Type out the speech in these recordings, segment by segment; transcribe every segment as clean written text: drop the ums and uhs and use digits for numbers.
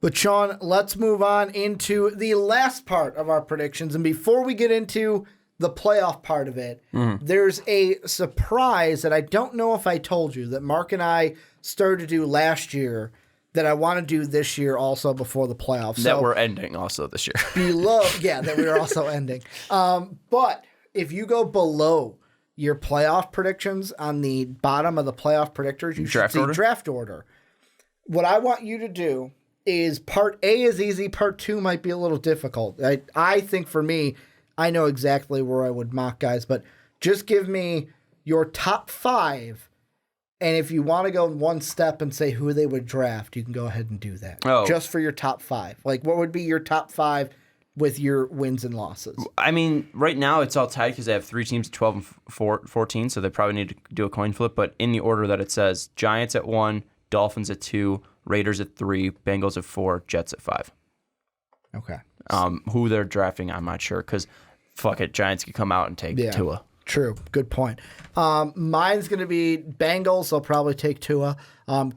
But Sean, let's move on into the last part of our predictions. And before we get into the playoff part of it, there's a surprise that I don't know if I told you that Mark and I started to do last year that I want to do this year also before the playoffs. That we're ending also this year. That we're also ending. But if you go below your playoff predictions on the bottom of the playoff predictors, you should see draft order. What I want you to do is part A is easy, part 2 might be a little difficult. I think for me, I know exactly where I would mock guys, but just give me your top 5. And if you want to go one step and say who they would draft, you can go ahead and do that. Oh. Just for your top 5. Like, what would be your top 5 with your wins and losses? I mean, right now it's all tied because they have 3 teams, 12 and 14, so they probably need to do a coin flip. But in the order that it says, Giants at 1, Dolphins at 2, Raiders at 3, Bengals at 4, Jets at 5. Okay. Who they're drafting, I'm not sure because, fuck it, Giants could come out and take Tua. True. Good point. Mine's going to be Bengals. They'll probably take Tua.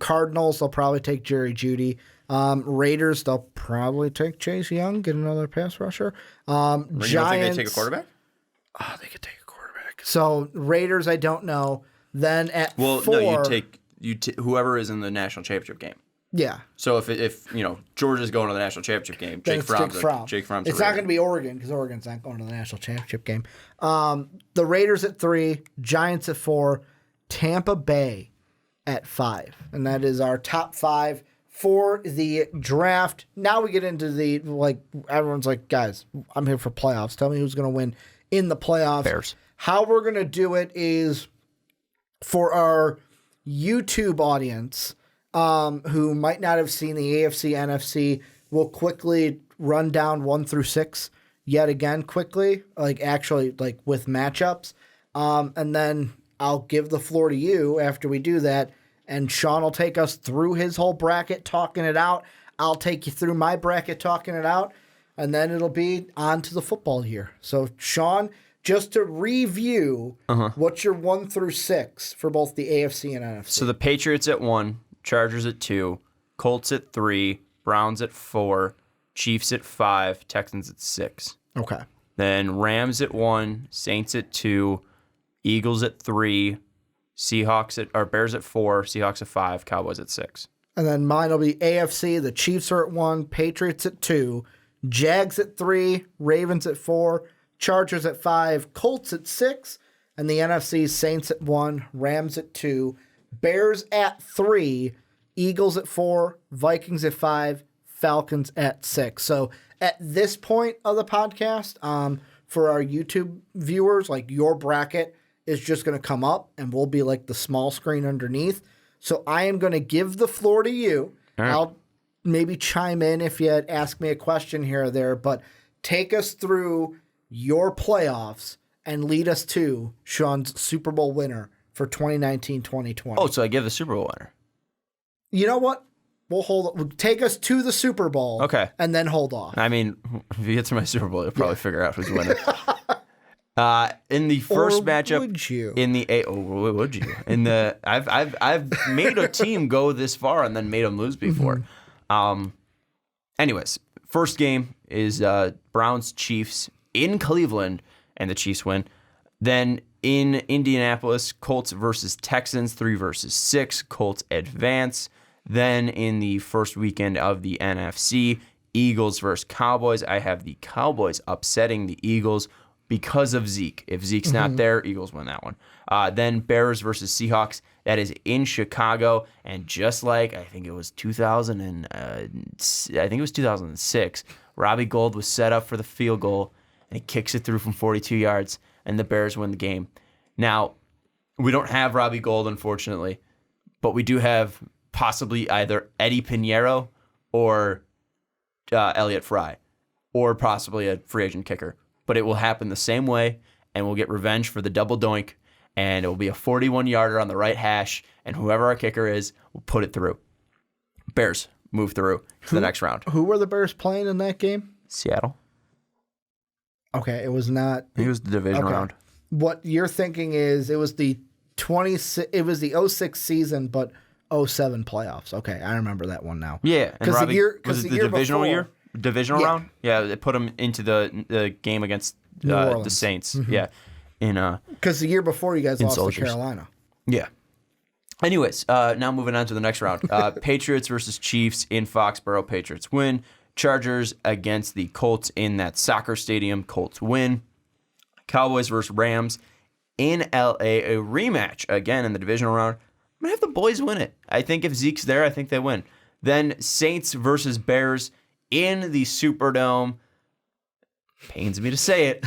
Cardinals, they'll probably take Jerry Jeudy. Raiders, they'll probably take Chase Young, get another pass rusher. Giants. You don't think they take a quarterback? Oh, they could take a quarterback. So Raiders, I don't know. Then at 4. No, you take whoever is in the national championship game. Yeah. So if Georgia's going to the national championship game, Jake Fromm's. It's not going to be Oregon because Oregon's not going to the national championship game. The Raiders at 3, Giants at 4, Tampa Bay at 5, and that is our top 5 for the draft. Now we get into the everyone's like, guys, I'm here for playoffs. Tell me who's going to win in the playoffs. Bears. How we're going to do it is for our YouTube audience. Who might not have seen the AFC, NFC, will quickly run down 1 through 6 yet again quickly, with matchups. And then I'll give the floor to you after we do that, and Sean will take us through his whole bracket, talking it out. I'll take you through my bracket, talking it out, and then it'll be on to the football year. So, Sean, just to review, what's your 1 through 6 for both the AFC and NFC? So the Patriots at 1, Chargers at 2, Colts at 3, Browns at 4, Chiefs at 5, Texans at 6. Okay. Then Rams at 1, Saints at 2, Eagles at 3, Bears at 4, Seahawks at 5, Cowboys at 6. And then mine will be AFC. The Chiefs are at 1, Patriots at 2, Jags at 3, Ravens at 4, Chargers at 5, Colts at 6, and the NFC, Saints at 1, Rams at 2, Bears at 3, Eagles at 4, Vikings at 5, Falcons at 6. So at this point of the podcast, for our YouTube viewers, your bracket is just going to come up and we'll be the small screen underneath. So I am going to give the floor to you. Right. I'll maybe chime in if you ask me a question here or there, but take us through your playoffs and lead us to Sean's Super Bowl winner for 2019-2020. Oh, so I give the Super Bowl winner. You know what? We'll take us to the Super Bowl. Okay. And then hold off. I mean, if you get to my Super Bowl, you'll probably figure out who's winning. In the first matchup, would you? Would you? I've made a team go this far and then made them lose before. Anyways, first game is Browns Chiefs in Cleveland, and the Chiefs win. Then in Indianapolis, Colts versus Texans, 3 versus 6. Colts advance. Then in the first weekend of the NFC, Eagles versus Cowboys. I have the Cowboys upsetting the Eagles because of Zeke. If Zeke's not there, Eagles win that one. Then Bears versus Seahawks. That is in Chicago, and just like I think it was 2006, Robbie Gould was set up for the field goal, and he kicks it through from 42 yards, and the Bears win the game. Now, we don't have Robbie Gould, unfortunately, but we do have possibly either Eddie Pinheiro or Elliott Fry, or possibly a free agent kicker. But it will happen the same way, and we'll get revenge for the double doink, and it will be a 41-yarder on the right hash, and whoever our kicker is will put it through. Bears move through to the next round. Who were the Bears playing in that game? Seattle. Okay, it was not. It was the division round. What you're thinking is it was the 06 season, but 07 playoffs. Okay, I remember that one now. Yeah, and Because Robbie, was it the the divisional year? Divisional Yeah. round? Yeah, they put him into the game against New the Orleans. Saints. Yeah, Because the year before you guys lost Soldiers. to Carolina. yeah. Anyways, now moving on to the next round. Patriots versus Chiefs in Foxborough. Patriots win. Chargers against the Colts in that soccer stadium. Colts win. Cowboys versus Rams in LA. A rematch again in the divisional round. I'm going to have the boys win it. I think if Zeke's there, I think they win. Then Saints versus Bears in the Superdome. Pains me to say it.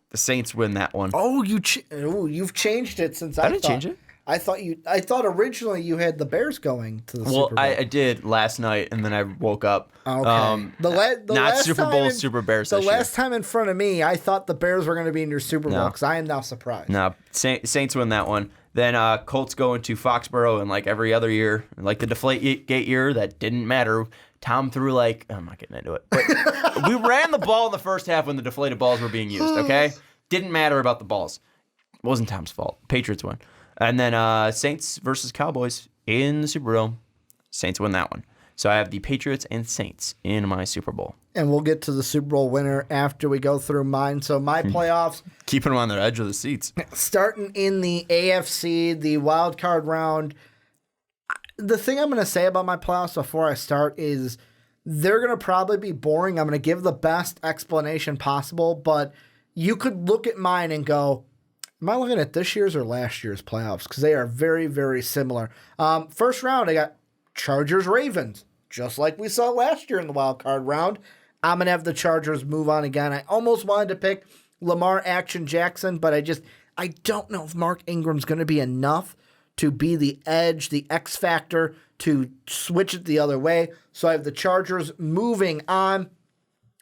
The Saints win that one. Oh, you've changed it since I didn't change it. I thought originally you had the Bears going to the Super Bowl. I did last night, and then I woke up. Okay. The not last Super time Bowl, Super Bears. The this last time in front of me, I thought the Bears were going to be in your Super Bowl No. because I am now surprised. year. No, Saints win that one. Then Colts go into Foxborough, and like every other year, like the Deflategate year, that didn't matter. Tom threw I'm not getting into it. But we ran the ball in the first half when the deflated balls were being used, okay? Didn't matter about the balls. It wasn't Tom's fault. Patriots won. And then Saints versus Cowboys in the Superdome. Saints win that one. So I have the Patriots and Saints in my Super Bowl. And we'll get to the Super Bowl winner after we go through mine. So my playoffs, Keeping them on the edge of the seats. starting in the AFC, the wild card round. The thing I'm going to say about my playoffs before I start is they're going to probably be boring. I'm going to give the best explanation possible, but you could look at mine and go, am I looking at this year's or last year's playoffs? Because they are very, very similar. First round, I got Chargers-Ravens, just like we saw last year in the wild card round. I'm going to have the Chargers move on again. I almost wanted to pick Lamar Action Jackson, but I don't know if Mark Ingram's going to be enough to be the edge, the X factor, to switch it the other way. So I have the Chargers moving on.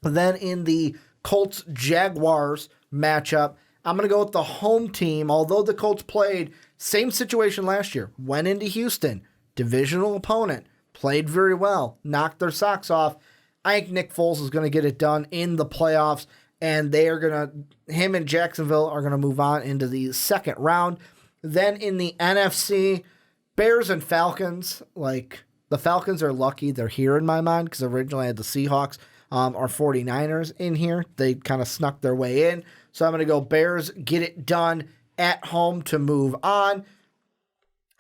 Then in the Colts-Jaguars matchup, I'm going to go with the home team. Although the Colts played same situation last year, went into Houston, divisional opponent, played very well, knocked their socks off. I think Nick Foles is going to get it done in the playoffs, and him and Jacksonville are going to move on into the second round. Then in the NFC, Bears and Falcons. The Falcons are lucky they're here in my mind because originally I had the Seahawks or 49ers in here. They kind of snuck their way in. So I'm going to go Bears, get it done at home to move on.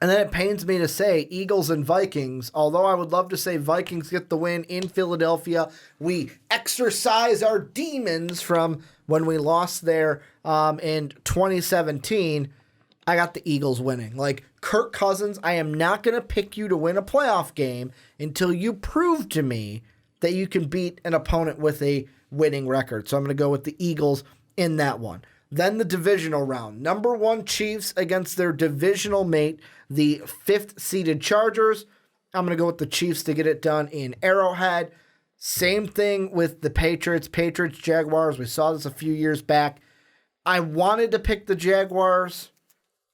And then it pains me to say Eagles and Vikings, although I would love to say Vikings get the win in Philadelphia. We exercise our demons from when we lost there in 2017. I got the Eagles winning. Kirk Cousins, I am not going to pick you to win a playoff game until you prove to me that you can beat an opponent with a winning record. So I'm going to go with the Eagles in that one. Then the divisional round. Number 1 Chiefs against their divisional mate, the 5th-seeded Chargers. I'm going to go with the Chiefs to get it done in Arrowhead. Same thing with the Patriots. Patriots-Jaguars. We saw this a few years back. I wanted to pick the Jaguars.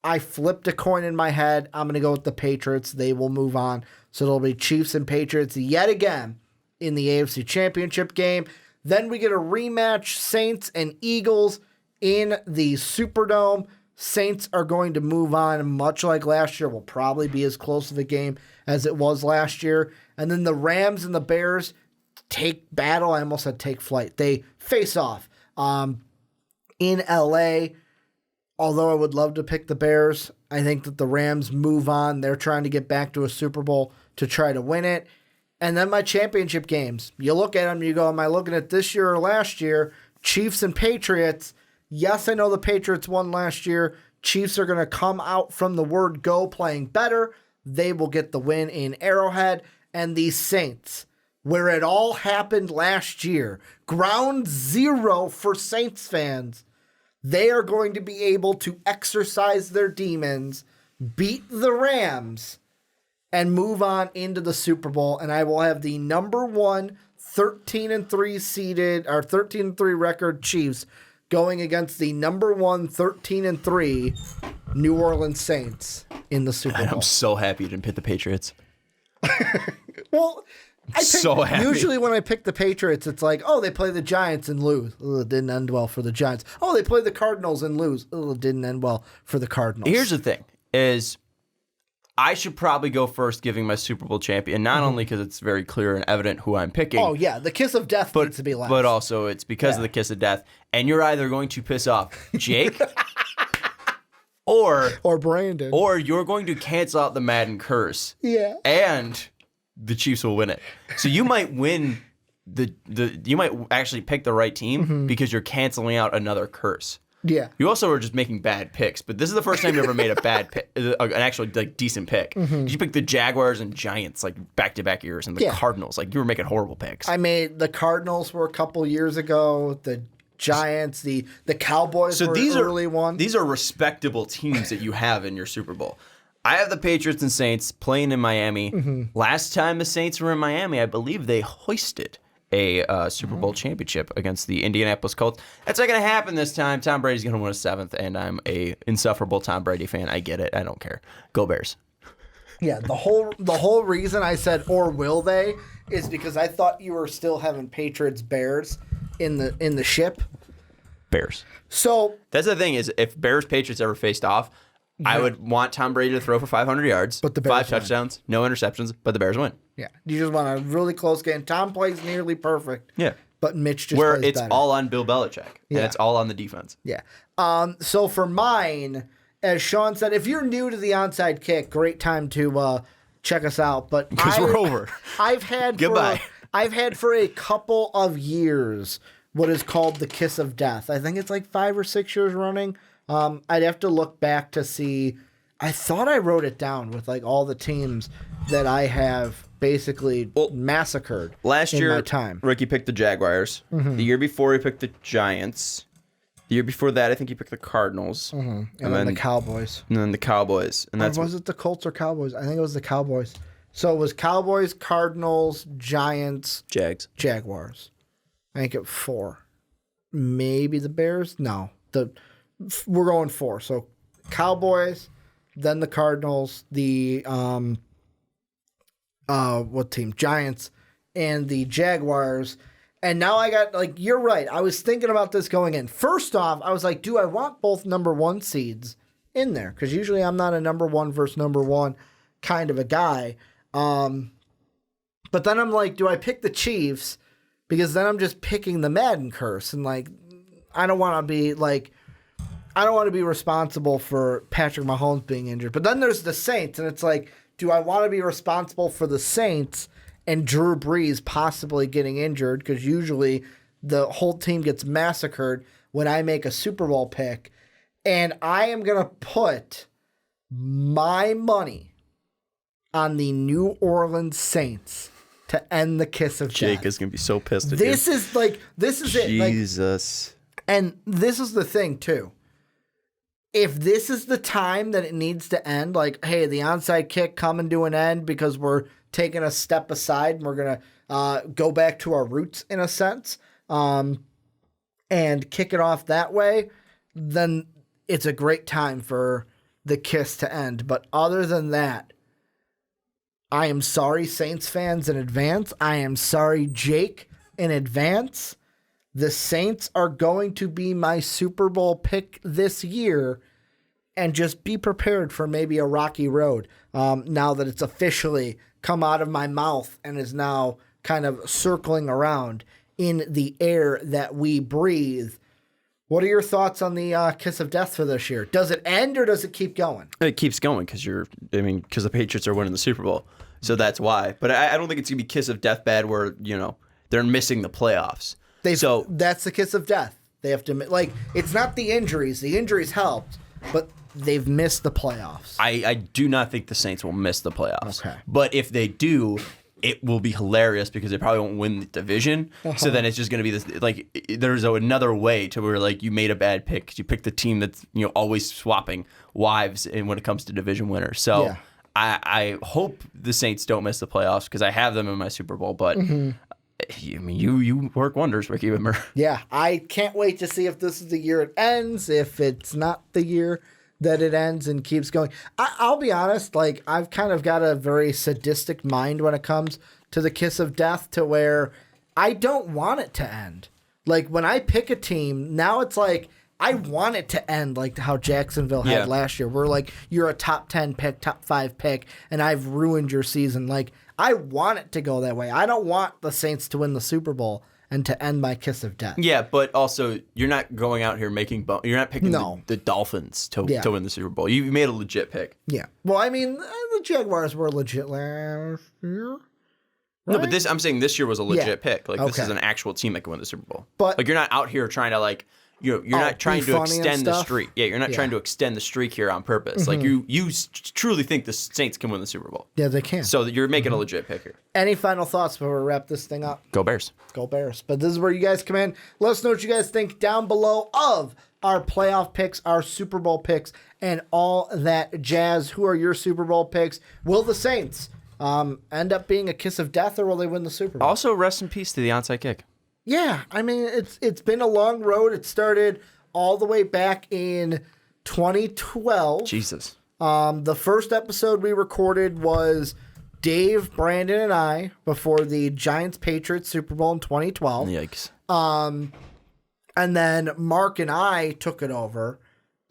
I flipped a coin in my head. I'm going to go with the Patriots. They will move on. So it'll be Chiefs and Patriots yet again in the AFC Championship game. Then we get a rematch, Saints and Eagles in the Superdome. Saints are going to move on, much like last year. Will probably be as close of a game as it was last year. And then the Rams and the Bears take battle. I almost said take flight. They face off in LA. Although I would love to pick the Bears, I think that the Rams move on. They're trying to get back to a Super Bowl to try to win it. And then my championship games. You look at them, you go, am I looking at this year or last year? Chiefs and Patriots. Yes, I know the Patriots won last year. Chiefs are going to come out from the word go playing better. They will get the win in Arrowhead. And the Saints, where it all happened last year. Ground zero for Saints fans. They are going to be able to exercise their demons, beat the Rams, and move on into the Super Bowl. And I will have the number 1 13-3 seeded, or 13-3 record Chiefs going against the number 1 13-3 New Orleans Saints in the Super Bowl. I'm so happy you didn't pick the Patriots. Well, So happy. Usually when I pick the Patriots, it's like, oh, they play the Giants and lose. Ugh, it didn't end well for the Giants. Oh, they play the Cardinals and lose. Ugh, it didn't end well for the Cardinals. Here's the thing, is I should probably go first, giving my Super Bowl champion, not only because it's very clear and evident who I'm picking. Oh, yeah. The kiss of death needs to be last. But also, it's because of the kiss of death. And you're either going to piss off Jake or Brandon. Or you're going to cancel out the Madden curse. Yeah. And the Chiefs will win it. So you might win you might actually pick the right team because you're canceling out another curse. Yeah. You also are just making bad picks, but this is the first time you ever made a bad pick, an actual decent pick. You picked the Jaguars and Giants back-to-back years, and the Cardinals. You were making horrible picks. I made the Cardinals were a couple years ago. The Giants, the Cowboys were an early one. These are respectable teams that you have in your Super Bowl. I have the Patriots and Saints playing in Miami. Last time the Saints were in Miami, I believe they hoisted a Super Bowl championship against the Indianapolis Colts. That's not going to happen this time. Tom Brady's going to win a 7th, and I'm a insufferable Tom Brady fan. I get it. I don't care. Go Bears. Yeah, the whole reason I said or will they is because I thought you were still having Patriots Bears in the ship. Bears. So that's the thing is if Bears Patriots ever faced off, I would want Tom Brady to throw for 500 yards, but the Bears 5 touchdowns, no interceptions, but the Bears win. Yeah, you just want a really close game. Tom plays nearly perfect. Yeah, but Mitch just where plays it's better. all on Bill Belichick and it's all on the defense. Yeah. So for mine, as Sean said, if you're new to the onside kick, great time to check us out. But because we're over. I've had goodbye. I've had for a couple of years what is called the kiss of death. I think it's 5 or 6 years running. I'd have to look back to see. I thought I wrote it down with all the teams that I have basically massacred last year, in my time. Ricky picked the Jaguars. The year before, he picked the Giants. The year before that, I think he picked the Cardinals. And then the Cowboys. And then the Cowboys. And that's was it the Colts or Cowboys? I think it was the Cowboys. So it was Cowboys, Cardinals, Giants, Jaguars. I think it 4. Maybe the Bears? No. We're going 4. So Cowboys, then the Cardinals, the what team? Giants, and the Jaguars. And now I got you're right. I was thinking about this going in. First off, I was like, do I want both number 1 seeds in there? Because usually I'm not a number 1 versus number 1 kind of a guy. But then I'm like, do I pick the Chiefs? Because then I'm just picking the Madden curse, and I don't want to be responsible for Patrick Mahomes being injured. But then there's the Saints, and it's do I want to be responsible for the Saints and Drew Brees possibly getting injured? Because usually the whole team gets massacred when I make a Super Bowl pick. And I am going to put my money on the New Orleans Saints to end the kiss of death. Jake is going to be so pissed at this you. This is it. Jesus. And this is the thing, too. If this is the time that it needs to end, hey, the onside kick coming to an end because we're taking a step aside and we're going to go back to our roots in a sense and kick it off that way, then it's a great time for the kiss to end. But other than that, I am sorry, Saints fans in advance. I am sorry, Jake, in advance. The Saints are going to be my Super Bowl pick this year, and just be prepared for maybe a rocky road now that it's officially come out of my mouth and is now kind of circling around in the air that we breathe. What are your thoughts on the kiss of death for this year? Does it end or does it keep going? It keeps going because the Patriots are winning the Super Bowl. So that's why. But I don't think it's going to be kiss of death bad where, they're missing the playoffs. That's the kiss of death. They have to, it's not the injuries. The injuries helped, but they've missed the playoffs. I do not think the Saints will miss the playoffs. Okay. But if they do, it will be hilarious because they probably won't win the division. So then it's just going to be this, there's another way to where, you made a bad pick because you picked the team that's, always swapping wives when it comes to division winners. So yeah. I hope the Saints don't miss the playoffs because I have them in my Super Bowl, but you work wonders, Ricky Widmer. Yeah, I can't wait to see if this is the year it ends, if it's not the year that it ends and keeps going. I'll be honest, I've kind of got a very sadistic mind when it comes to the kiss of death to where I don't want it to end. When I pick a team, now it's I want it to end like how Jacksonville had last year. We're like, you're a top 10 pick, top 5 pick, and I've ruined your season. Like, I want it to go that way. I don't want the Saints to win the Super Bowl and to end my kiss of death. Yeah, but also you're not going out here making you're not picking the Dolphins to win the Super Bowl. You made a legit pick. Yeah. Well, I mean, the Jaguars were legit last year. Right? No, but I'm saying this year was a legit pick. Like this Okay. is an actual team that can win the Super Bowl. But like you're not out here trying to like you're not trying to extend the streak. Yeah, you're not trying to extend the streak here on purpose. Like you truly think the Saints can win the Super Bowl. Yeah, they can. So you're making a legit pick here. Any final thoughts before we wrap this thing up? Go Bears. Go Bears. But this is where you guys come in. Let us know what you guys think down below of our playoff picks, our Super Bowl picks, and all that jazz. Who are your Super Bowl picks? Will the Saints end up being a kiss of death, or will they win the Super Bowl? Also, rest in peace to the onside kick. Yeah, I mean, it's been a long road. It started all the way back in 2012. Jesus. The first episode we recorded was Dave, Brandon, and I before the Giants-Patriots Super Bowl in 2012. Yikes. And then Mark and I took it over.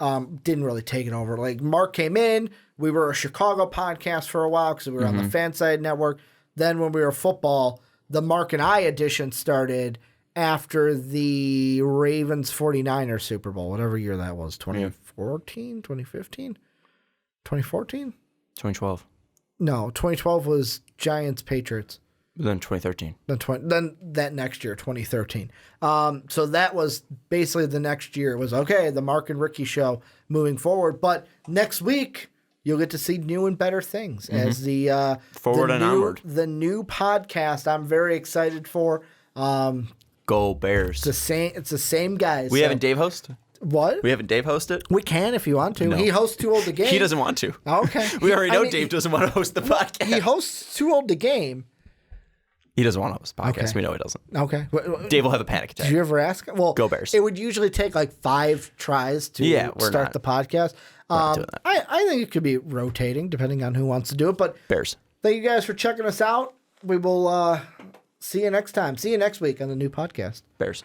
Didn't really take it over. Like, Mark came in. We were a Chicago podcast for a while because we were on the Fanside Network. Then when we were football, the Mark and I edition started after the Ravens 49ers Super Bowl, whatever year that was, 2014, 2015, 2014? 2012. No, 2012 was Giants Patriots. Then 2013. Then that next year, 2013. So that was basically the next year. It was, okay, the Mark and Ricky show moving forward. But next week, you'll get to see new and better things as the forward and onward. The new podcast I'm very excited for. Go Bears. It's the same guys. We haven't Dave host? What? We haven't Dave host it? We can if you want to. No. He hosts Too Old to Game. He doesn't want to. Okay. We already know Dave doesn't want to host the podcast. He hosts Too Old to Game. He doesn't want to host the podcast. Okay. We know he doesn't. Okay. Dave will have a panic attack. Did you ever ask? Well, Go Bears. It would usually take like 5 tries to start the podcast. not doing that. I think it could be rotating depending on who wants to do it. But Bears. thank you guys for checking us out. We will see you next time. See you next week on the new podcast. Bears.